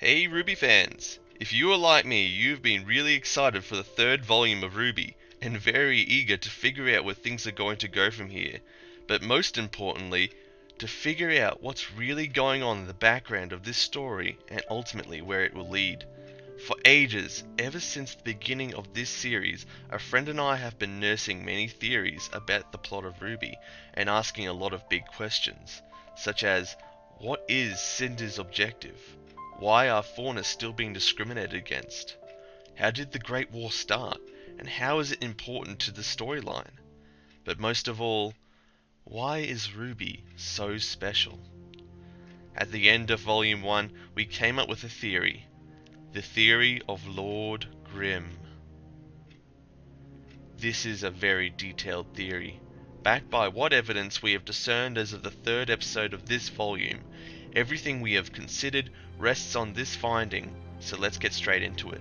Hey RWBY fans! If you are like me, you've been really excited for the third volume of RWBY, and very eager to figure out where things are going to go from here. But most importantly, to figure out what's really going on in the background of this story, and ultimately where it will lead. For ages, ever since the beginning of this series, a friend and I have been nursing many theories about the plot of RWBY, and asking a lot of big questions, such as, what is Cinder's objective? Why are faunas still being discriminated against? How did the Great War start? And how is it important to the storyline? But most of all, why is RWBY so special? At the end of Volume 1, we came up with a theory. The theory of Lord Grimm. This is a very detailed theory, backed by what evidence we have discerned as of the third episode of this volume. Everything we have considered rests on this finding, so let's get straight into it.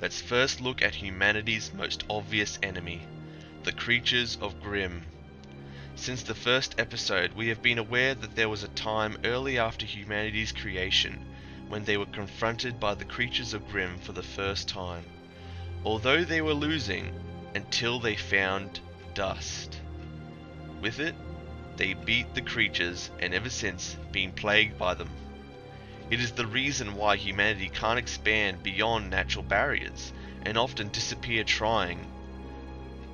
Let's first look at humanity's most obvious enemy, the creatures of Grimm. Since the first episode, we have been aware that there was a time early after humanity's creation, when they were confronted by the creatures of Grimm for the first time. Although they were losing, until they found dust. With it, they beat the creatures and ever since been plagued by them. It is the reason why humanity can't expand beyond natural barriers and often disappear trying.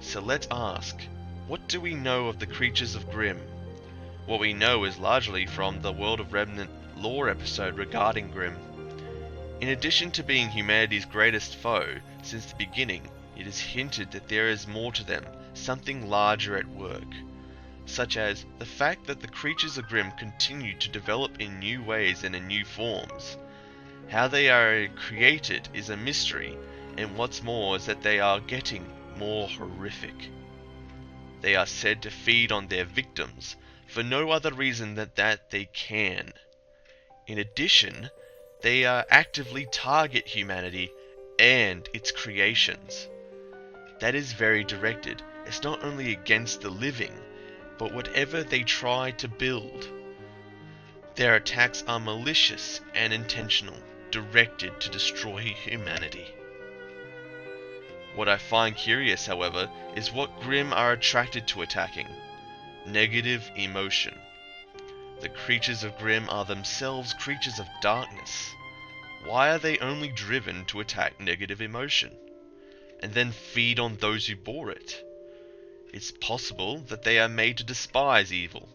So let's ask, what do we know of the creatures of Grimm? What we know is largely from the World of Remnant lore episode regarding Grimm. In addition to being humanity's greatest foe since the beginning, it is hinted that there is more to them, something larger at work. Such as the fact that the creatures of Grimm continue to develop in new ways and in new forms. How they are created is a mystery, and what's more is that they are getting more horrific. They are said to feed on their victims, for no other reason than that they can. In addition, they actively target humanity and its creations. That is very directed. It's not only against the living, but whatever they try to build. Their attacks are malicious and intentional, directed to destroy humanity. What I find curious, however, is what Grimm are attracted to attacking. Negative emotion. The creatures of Grimm are themselves creatures of darkness. Why are they only driven to attack negative emotion, and then feed on those who bore it? It's possible that they are made to despise evil.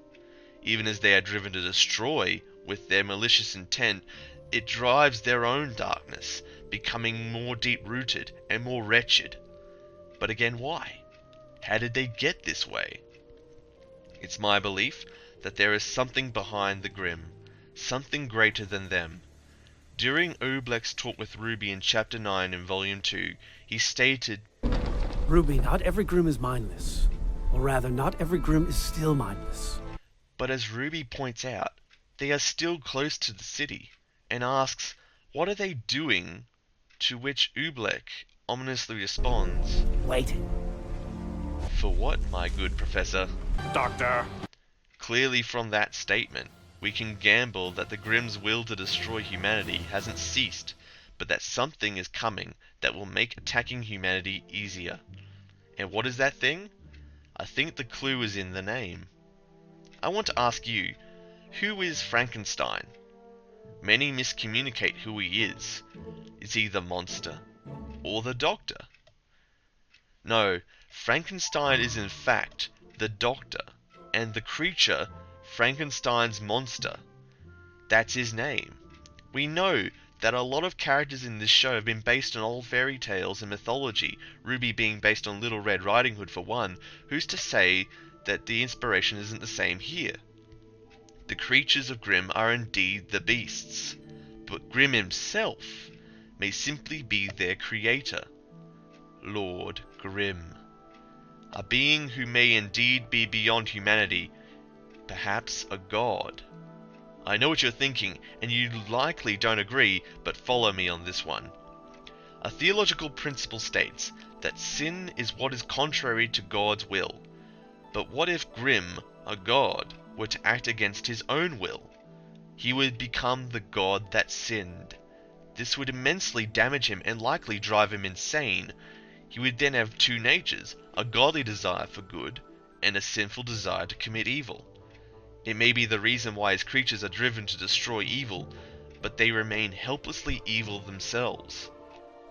Even as they are driven to destroy with their malicious intent, it drives their own darkness, becoming more deep-rooted and more wretched. But again, why? How did they get this way? It's my belief that there is something behind the Grimm, something greater than them. During Oobleck's talk with RWBY in Chapter 9 in Volume 2, he stated, RWBY, not every Grimm is mindless. Or rather, not every Grimm is still mindless. But as RWBY points out, they are still close to the city, and asks, what are they doing? To which Oobleck ominously responds, Waiting. For what, my good professor? Doctor! Clearly from that statement, we can gamble that the Grimm's will to destroy humanity hasn't ceased, but that something is coming that will make attacking humanity easier. And what is that thing? I think the clue is in the name. I want to ask you, who is Frankenstein? Many miscommunicate who he is. Is he the monster? Or the doctor? No, Frankenstein is in fact the doctor, and the creature, Frankenstein's monster. That's his name. We know that a lot of characters in this show have been based on old fairy tales and mythology, RWBY being based on Little Red Riding Hood for one. Who's to say that the inspiration isn't the same here? The creatures of Grimm are indeed the beasts, but Grimm himself may simply be their creator, Lord Grimm. A being who may indeed be beyond humanity, perhaps a god. I know what you're thinking, and you likely don't agree, but follow me on this one. A theological principle states that sin is what is contrary to God's will. But what if Grimm, a god, were to act against his own will? He would become the god that sinned. This would immensely damage him and likely drive him insane. He would then have two natures, a godly desire for good and a sinful desire to commit evil. It may be the reason why his creatures are driven to destroy evil, but they remain helplessly evil themselves.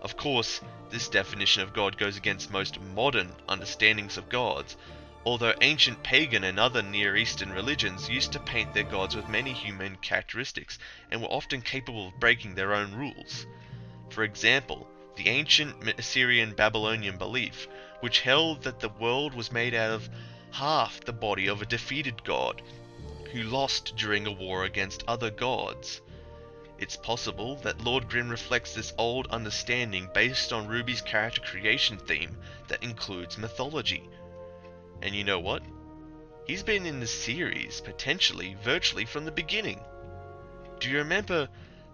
Of course, this definition of God goes against most modern understandings of gods, although ancient pagan and other Near Eastern religions used to paint their gods with many human characteristics and were often capable of breaking their own rules. For example, the ancient Assyrian Babylonian belief, which held that the world was made out of half the body of a defeated god, who lost during a war against other gods. It's possible that Lord Grimm reflects this old understanding based on RWBY's character creation theme that includes mythology. And you know what? He's been in the series, potentially, virtually from the beginning. Do you remember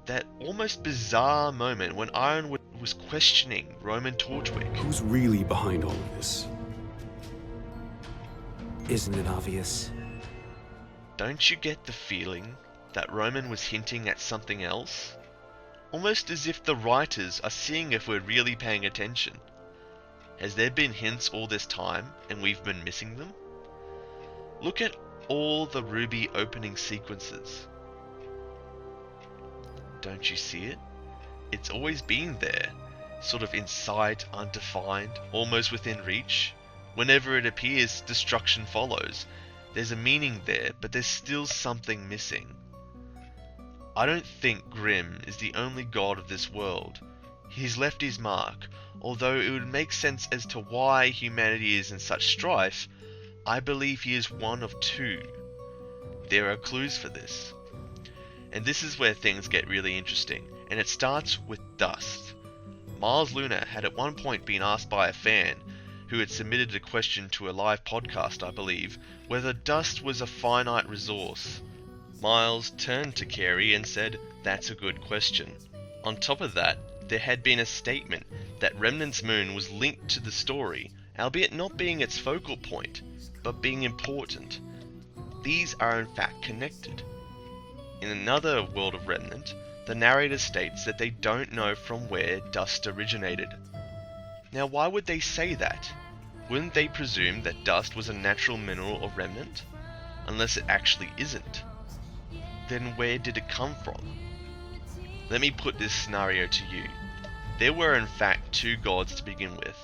that almost bizarre moment when Ironwood was questioning Roman Torchwick? Who's really behind all of this? Isn't it obvious? Don't you get the feeling that Roman was hinting at something else? Almost as if the writers are seeing if we're really paying attention. Has there been hints all this time and we've been missing them? Look at all the RWBY opening sequences. Don't you see it? It's always been there, sort of in sight, undefined, almost within reach. Whenever it appears, destruction follows. There's a meaning there, but there's still something missing. I don't think Grimm is the only god of this world. He's left his mark. Although it would make sense as to why humanity is in such strife, I believe he is one of two. There are clues for this. And this is where things get really interesting, and it starts with dust. Miles Luna had at one point been asked by a fan, who had submitted a question to a live podcast I believe, whether dust was a finite resource. Miles turned to Carey and said, "That's a good question." On top of that, there had been a statement that Remnant's moon was linked to the story, albeit not being its focal point, but being important. These are in fact connected. In another world of Remnant, the narrator states that they don't know from where dust originated. Now why would they say that? Wouldn't they presume that dust was a natural mineral of Remnant? Unless it actually isn't. Then where did it come from? Let me put this scenario to you. There were in fact two gods to begin with,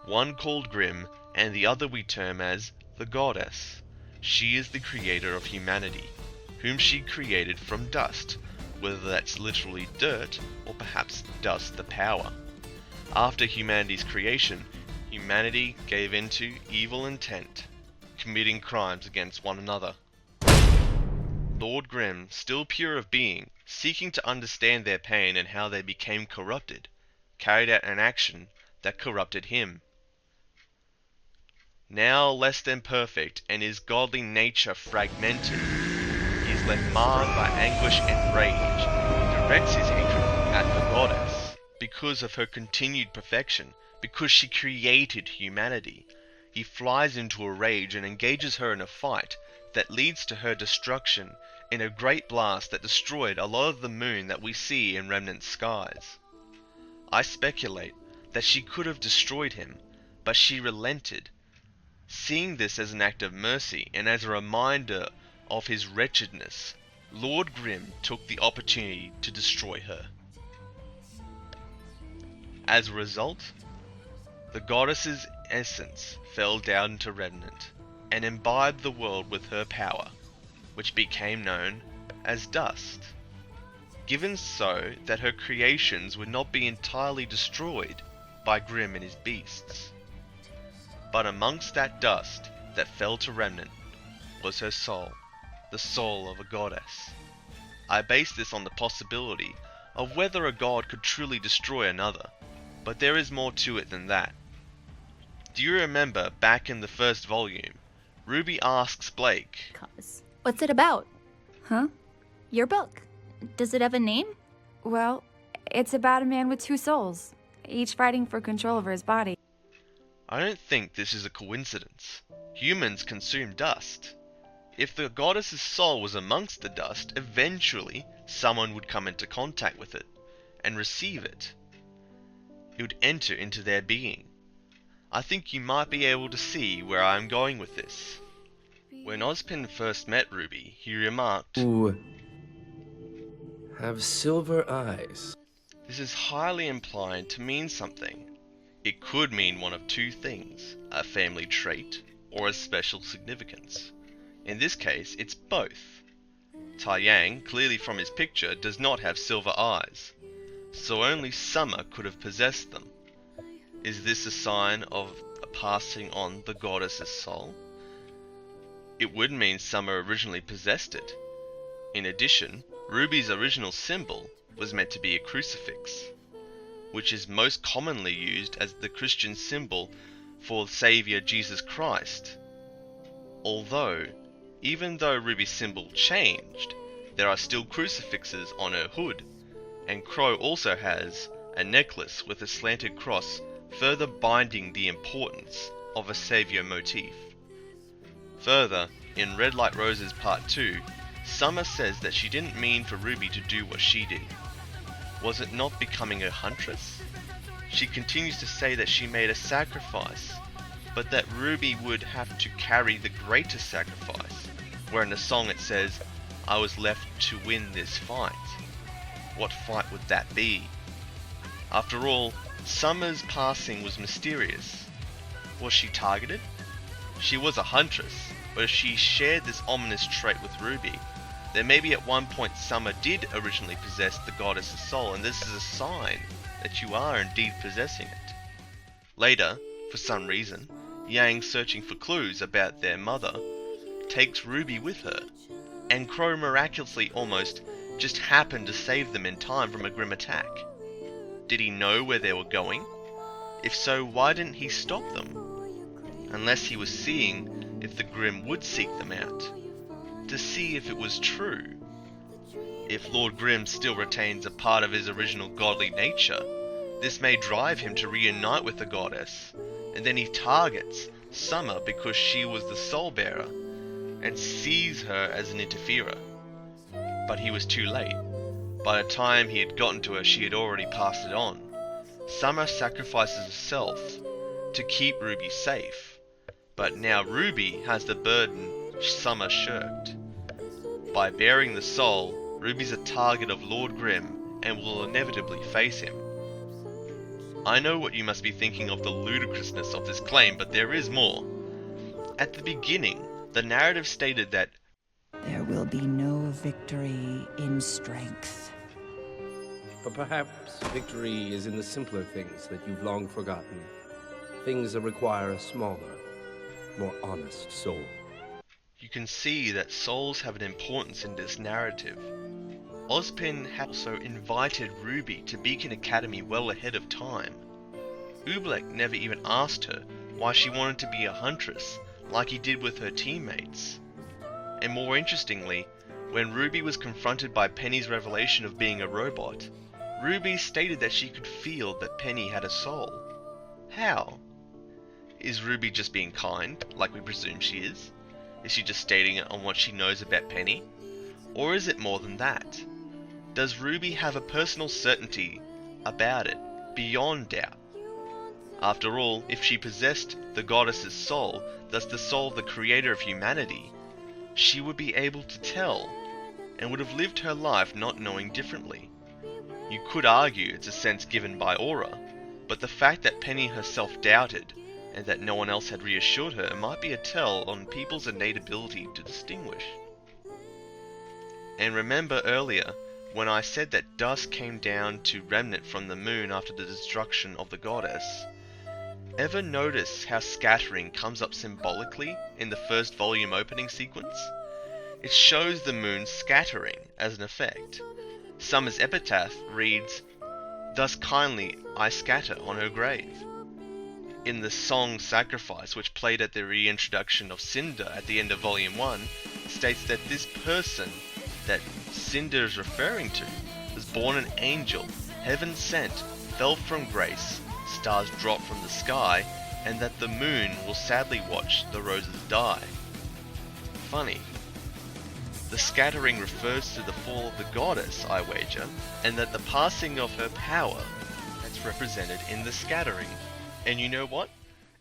one called Grimm and the other we term as the goddess. She is the creator of humanity, whom she created from dust, whether that's literally dirt or perhaps dust the power. After humanity's creation, humanity gave into evil intent, committing crimes against one another. Lord Grimm, still pure of being, seeking to understand their pain and how they became corrupted, carried out an action that corrupted him. Now less than perfect and his godly nature fragmented, he is left marred by anguish and rage. He directs his hatred at the goddess because of her continued perfection, because she created humanity. He flies into a rage and engages her in a fight that leads to her destruction in a great blast that destroyed a lot of the moon that we see in Remnant skies. I speculate that she could have destroyed him, but she relented. Seeing this as an act of mercy and as a reminder of his wretchedness, Lord Grimm took the opportunity to destroy her. As a result, the goddess's essence fell down into Remnant and imbibed the world with her power, which became known as dust. Given so that her creations would not be entirely destroyed by Grimm and his beasts. But amongst that dust that fell to Remnant was her soul, the soul of a goddess. I base this on the possibility of whether a god could truly destroy another, but there is more to it than that. Do you remember back in the first volume, RWBY asks Blake, "What's it about?" Huh? Your book. Does it have a name? Well, it's about a man with two souls, each fighting for control over his body. I don't think this is a coincidence. Humans consume dust. If the goddess's soul was amongst the dust, eventually someone would come into contact with it and receive it. It would enter into their being. I think you might be able to see where I am going with this. When Ozpin first met RWBY, he remarked, "Ooh, have silver eyes." This is highly implied to mean something. It could mean one of two things, a family trait or a special significance. In this case, it's both. Taiyang, clearly from his picture, does not have silver eyes, so only Summer could have possessed them. Is this a sign of a passing on the goddess's soul? It would mean Summer originally possessed it. In addition, RWBY's original symbol was meant to be a crucifix, which is most commonly used as the Christian symbol for Saviour Jesus Christ. Although, even though RWBY's symbol changed, there are still crucifixes on her hood, and Crow also has a necklace with a slanted cross, further binding the importance of a saviour motif. Further, in Red Light Roses Part 2, Summer says that she didn't mean for RWBY to do what she did. Was it not becoming a huntress? She continues to say that she made a sacrifice, but that RWBY would have to carry the greater sacrifice, where in the song it says, "I was left to win this fight." What fight would that be? After all, Summer's passing was mysterious. Was she targeted? She was a huntress, but if she shared this ominous trait with RWBY, then maybe at one point Summer did originally possess the goddess's soul, and this is a sign that you are indeed possessing it. Later, for some reason, Yang, searching for clues about their mother, takes RWBY with her, and Crow miraculously almost just happened to save them in time from a Grimm attack. Did he know where they were going? If so, why didn't he stop them? Unless he was seeing if the Grimm would seek them out, to see if it was true. If Lord Grimm still retains a part of his original godly nature, this may drive him to reunite with the goddess, and then he targets Summer because she was the soul bearer, and sees her as an interferer. But he was too late. By the time he had gotten to her, she had already passed it on. Summer sacrifices herself to keep RWBY safe, but now RWBY has the burden Summer shirked. By bearing the soul, RWBY's a target of Lord Grimm and will inevitably face him. I know what you must be thinking of the ludicrousness of this claim, but there is more. At the beginning, the narrative stated that there will be no victory in strength. But perhaps victory is in the simpler things that you've long forgotten. Things that require a smaller, more honest soul. You can see that souls have an importance in this narrative. Ozpin had also invited RWBY to Beacon Academy well ahead of time. Oobleck never even asked her why she wanted to be a huntress like he did with her teammates. And more interestingly, when RWBY was confronted by Penny's revelation of being a robot, RWBY stated that she could feel that Penny had a soul. How? Is RWBY just being kind, like we presume she is? Is she just stating it on what she knows about Penny? Or is it more than that? Does RWBY have a personal certainty about it, beyond doubt? After all, if she possessed the goddess's soul, thus the soul of the creator of humanity, she would be able to tell, and would have lived her life not knowing differently. You could argue it's a sense given by aura, but the fact that Penny herself doubted, and that no one else had reassured her, might be a tell on people's innate ability to distinguish. And remember earlier, when I said that dust came down to remnant from the moon after the destruction of the goddess, ever notice how scattering comes up symbolically in the first volume opening sequence? It shows the moon scattering as an effect. Summer's epitaph reads, "Thus kindly I scatter on her grave." In the song Sacrifice, which played at the reintroduction of Cinder at the end of Volume 1, states that this person that Cinder is referring to was born an angel, heaven sent, fell from grace, stars drop from the sky, and that the moon will sadly watch the roses die. Funny, The scattering refers to the fall of the goddess, I wager, and that the passing of her power, that's represented in the scattering. And you know what?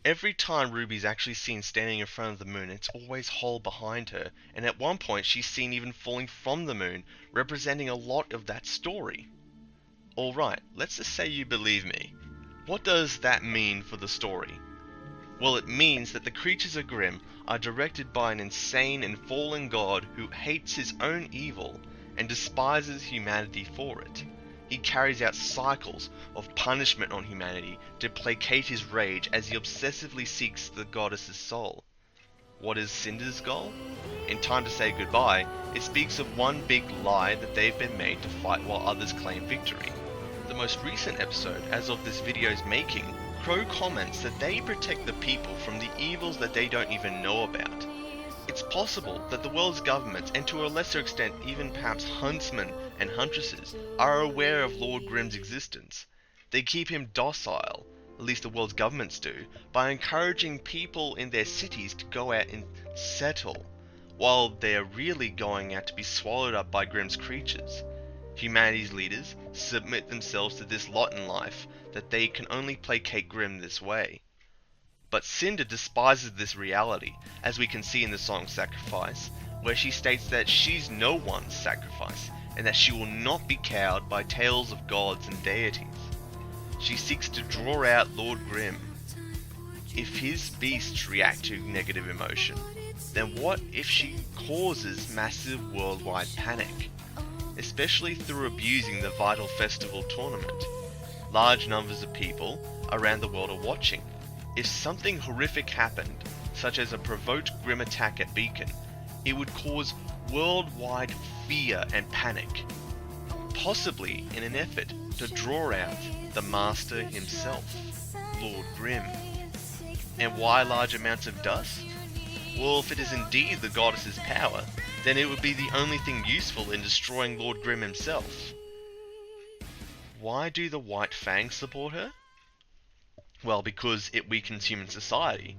Every time RWBY's actually seen standing in front of the moon, it's always whole behind her, and at one point she's seen even falling from the moon, representing a lot of that story. Alright, let's just say you believe me. What does that mean for the story? Well, it means that the creatures of Grimm are directed by an insane and fallen god who hates his own evil and despises humanity for it. He carries out cycles of punishment on humanity to placate his rage as he obsessively seeks the goddess's soul. What is Cinder's goal? In Time to Say Goodbye, it speaks of one big lie that they've been made to fight while others claim victory. The most recent episode, as of this video's making, Crow comments that they protect the people from the evils that they don't even know about. It's possible that the world's governments, and to a lesser extent even perhaps huntsmen and huntresses, are aware of Lord Grimm's existence. They keep him docile, at least the world's governments do, by encouraging people in their cities to go out and settle, while they are really going out to be swallowed up by Grimm's creatures. Humanity's leaders submit themselves to this lot in life, that they can only placate Grimm this way. But Cinder despises this reality, as we can see in the song Sacrifice, where she states that she's no one's sacrifice, and that she will not be cowed by tales of gods and deities. She seeks to draw out Lord Grimm. If his beasts react to negative emotion, then what if she causes massive worldwide panic? Especially through abusing the vital festival tournament. Large numbers of people around the world are watching. If something horrific happened, such as a provoked Grimm attack at Beacon, it would cause worldwide fear and panic, possibly in an effort to draw out the master himself, Lord Grimm. And why large amounts of dust? Well, if it is indeed the goddess's power, then it would be the only thing useful in destroying Lord Grimm himself. Why do the White Fangs support her? Well, because it weakens human society.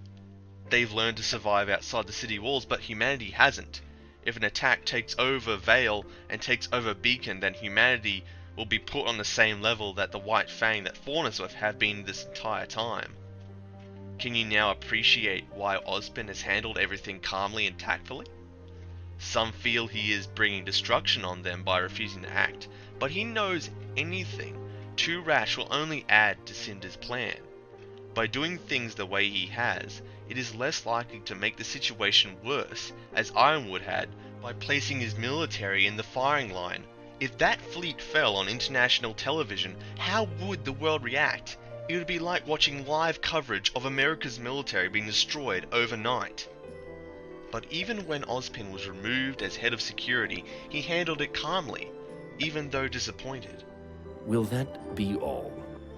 They've learned to survive outside the city walls, but humanity hasn't. If an attack takes over Vale and takes over Beacon, then humanity will be put on the same level that the White Fang that Faunusworth have been this entire time. Can you now appreciate why Ozpin has handled everything calmly and tactfully? Some feel he is bringing destruction on them by refusing to act, but he knows anything too rash will only add to Cinder's plan. By doing things the way he has, it is less likely to make the situation worse, as Ironwood had by placing his military in the firing line. If that fleet fell on international television, how would the world react? It would be like watching live coverage of America's military being destroyed overnight. But even when Ozpin was removed as head of security, he handled it calmly, even though disappointed. Will that be all?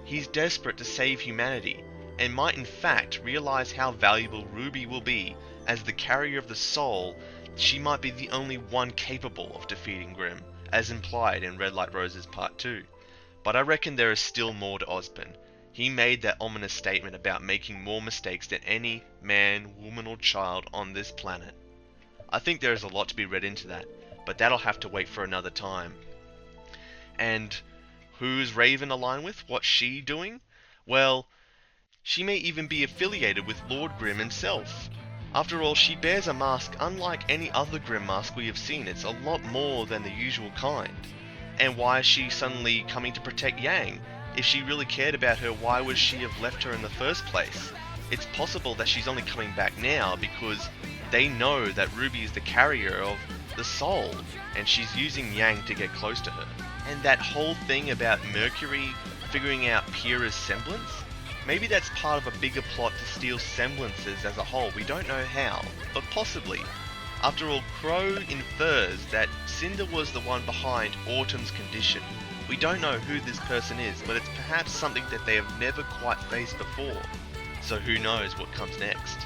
He's desperate to save humanity, and might in fact realize how valuable RWBY will be. As the carrier of the soul, she might be the only one capable of defeating Grimm, as implied in Red Light Roses Part 2. But I reckon there is still more to Ozpin. He made that ominous statement about making more mistakes than any man, woman or child on this planet. I think there is a lot to be read into that, but that'll have to wait for another time. And who's Raven aligned with? What's she doing? Well, she may even be affiliated with Lord Grimm himself. After all, she bears a mask unlike any other Grimm mask we have seen. It's a lot more than the usual kind. And why is she suddenly coming to protect Yang? If she really cared about her, why would she have left her in the first place? It's possible that she's only coming back now because they know that RWBY is the carrier of the soul, and she's using Yang to get close to her. And that whole thing about Mercury figuring out Pyrrha's semblance? Maybe that's part of a bigger plot to steal semblances as a whole. We don't know how, but possibly. After all, Crow infers that Cinder was the one behind Autumn's condition. We don't know who this person is, but it's perhaps something that they have never quite faced before. So who knows what comes next.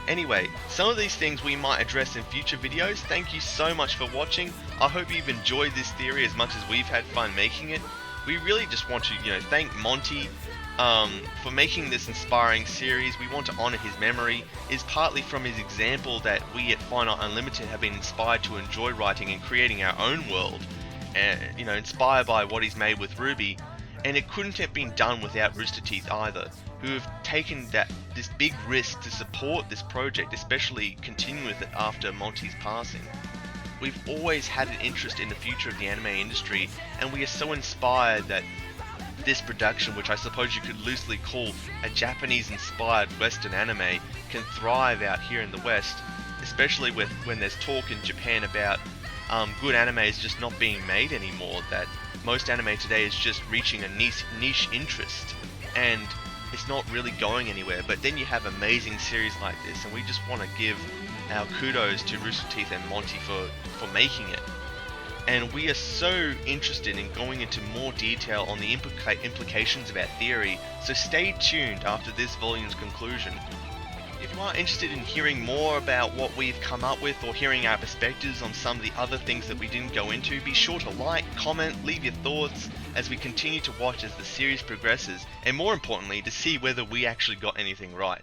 Anyway, some of these things we might address in future videos. Thank you so much for watching. I hope you've enjoyed this theory as much as we've had fun making it. We really just want to, thank Monty for making this inspiring series. We want to honour his memory, is partly from his example that we at Finite Unlimited have been inspired to enjoy writing and creating our own world, and inspired by what he's made with RWBY. And it couldn't have been done without Rooster Teeth either, who have taken this big risk to support this project, especially continue with it after Monty's passing. We've always had an interest in the future of the anime industry, and we are so inspired that this production, which I suppose you could loosely call a Japanese-inspired Western anime, can thrive out here in the West, especially when there's talk in Japan about good animes just not being made anymore, that most anime today is just reaching a niche interest, and it's not really going anywhere. But then you have amazing series like this, and we just want to give our kudos to Rooster Teeth and Monty for making it. And we are so interested in going into more detail on the implications of our theory, so stay tuned after this volume's conclusion. If you are interested in hearing more about what we've come up with, or hearing our perspectives on some of the other things that we didn't go into, be sure to like, comment, leave your thoughts as we continue to watch as the series progresses, and more importantly, to see whether we actually got anything right.